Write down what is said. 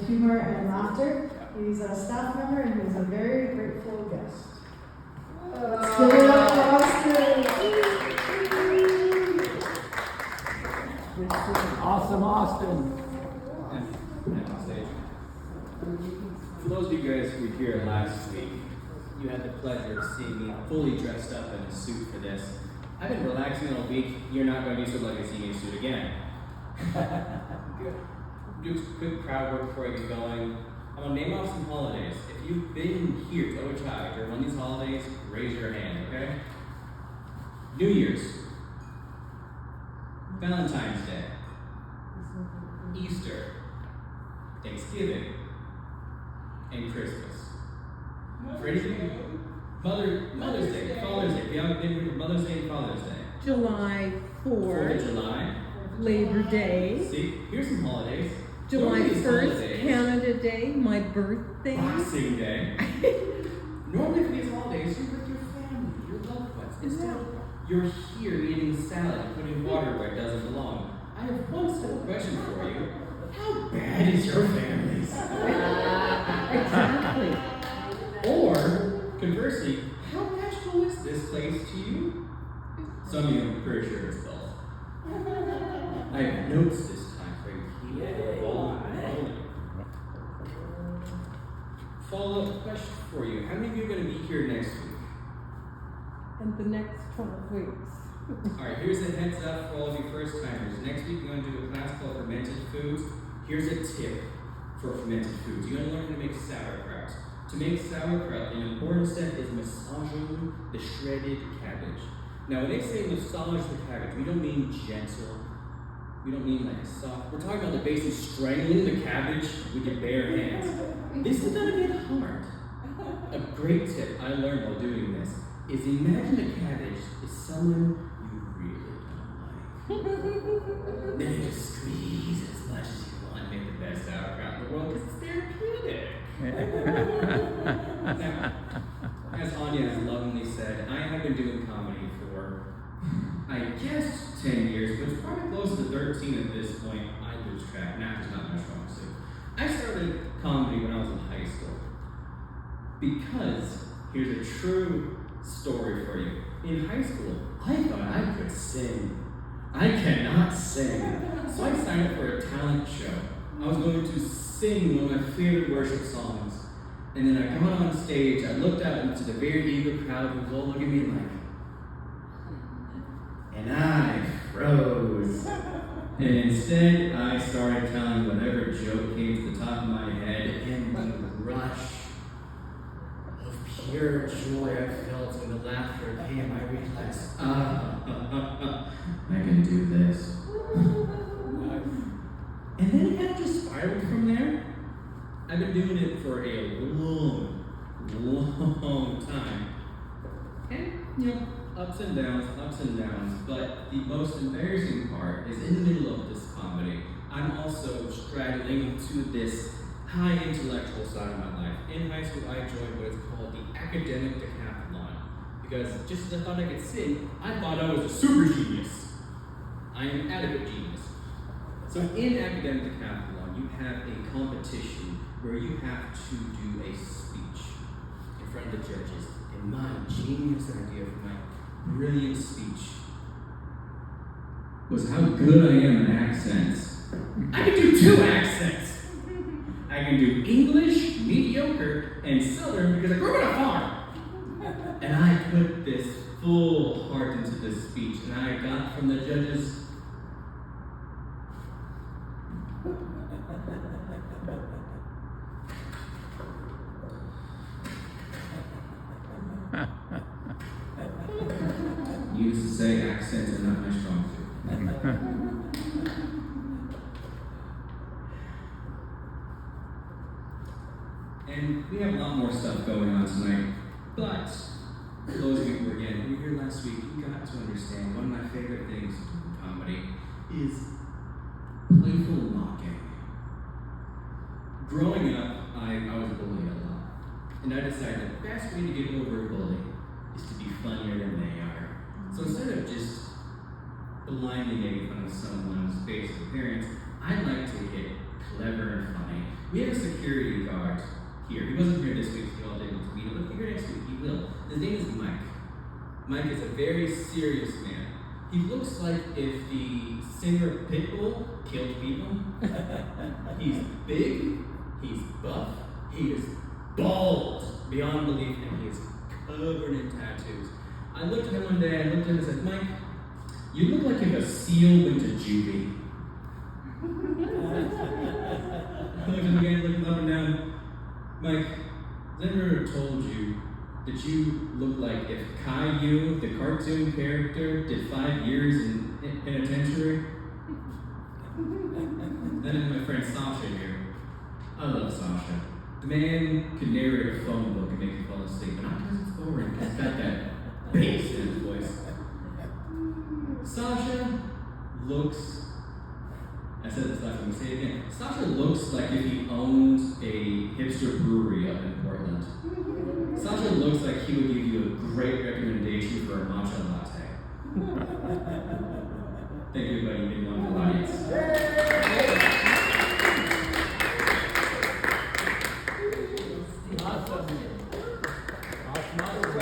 humor and laughter. He's a staff member and he's a very grateful guest. Let's give it up for Austin. Awesome, Austin. And on stage. For those of you guys who were here last week, you had the pleasure of seeing me fully dressed up in a suit for this. I've been relaxing all week. You're not going to be so lucky to see me in a suit again. Good. Do some quick crowd work before I get going. I'm going to name off some holidays. If you've been here to OHI during one of these holidays, raise your hand, okay? New Year's, Valentine's Day, Easter, Thanksgiving, and Christmas. For any of you, Mother's Day, Father's Day. If you haven't been here for Mother's Day and Father's Day. July 4th 4th, of July. Labor Day, See, here's some holidays. July Normally these 1st, holidays, Canada Day, my birthday. Boxing Day. Normally for these holidays, you're with your family, your loved ones. Instead, you're here eating salad and putting water where it doesn't belong. I have one simple question for you. How bad is your family's? Exactly. Or, conversely, how magical is this place to you? Some of you, I'm pretty sure it's both. I have notes this time for you. Follow-up question for you. How many of you are going to be here next week? And the next 12 weeks. Alright, here's a heads up for all of you first timers. Next week, we're going to do a class called Fermented Foods. Here's a tip for fermented foods. You're going to learn how to make sauerkraut. To make sauerkraut, an important step is massaging the shredded cabbage. Now, when they say massage the cabbage, we don't mean gentle. We don't mean like a soft. We're talking about the basic strangling the cabbage with your bare hands. This is going to get hard. A great tip I learned while doing this is imagine the cabbage is someone you really don't like. Then you just squeeze as much as you want and make the best sauerkraut in the world because it's therapeutic. Now, as Anya has lovingly said, I have been doing comedy for, I guess, 10 years, but it's probably close to 13 at this point. I lose track. Math is not my strong suit. I started comedy when I was in high school because here's a true story for you. In high school, I thought I could sing. I cannot sing. So I signed up for a talent show. I was going to sing one of my favorite worship songs. And then I got on stage, I looked out into the very eager crowd who was all looking at me like, and I froze. And instead, I started telling whatever joke came to the top of my head, and the rush of pure joy I felt when the laughter came, I realized, I can do this. And then it kind of just spiraled from there. I've been doing it for a long time. And, you know, ups and downs, but the most embarrassing part is in the middle of this comedy, I'm also straddling to this high intellectual side of my life. In high school, I joined what is called the academic decathlon, because just as I thought I could sing, I thought I was a super genius. I am an adequate genius. So in academic decathlon, you have a competition where you have to do a speech in front of the judges. And my genius idea for my brilliant speech was how good I am in accents. I can do 2 accents. I can do English, mediocre, and Southern because I grew up on a farm. And I put this full heart into this speech, and I got from the judges, you used to say accents are not my strong suit. And we have a lot more stuff going on tonight, but for those of you who were here last week, you got to understand one of my favorite things in comedy is playful mocking. Growing up, I was bullied a lot, and I decided the best way to get over a bully is to be funnier than they are. So instead of just blindly making fun of someone's basic appearance, I like to get clever and funny. We have a security guard here. He wasn't here this week, so you all didn't get to meet him, but here next week he will. His name is Mike. Mike is a very serious man. He looks like if the singer Pitbull killed people. He's big, he's buff, he is bald beyond belief, and he is covered in tattoos. I looked at him one day, I looked at him and said, Mike, you look like if a seal went to juvie. I looked at him again, looked him up and down. Mike, has anyone ever told you that you look like if Caillou, the cartoon character, did 5 years in penitentiary? Then my friend Sasha here. I love Sasha. The man can narrate a phone book and make you fall asleep, but not because it's boring. He's got that bass in his voice. Sasha looks, I said this last time, I'll say it again. Sasha looks like if he owned a hipster brewery up in Portland. Sasha looks like he would give you a great recommendation for a matcha latte.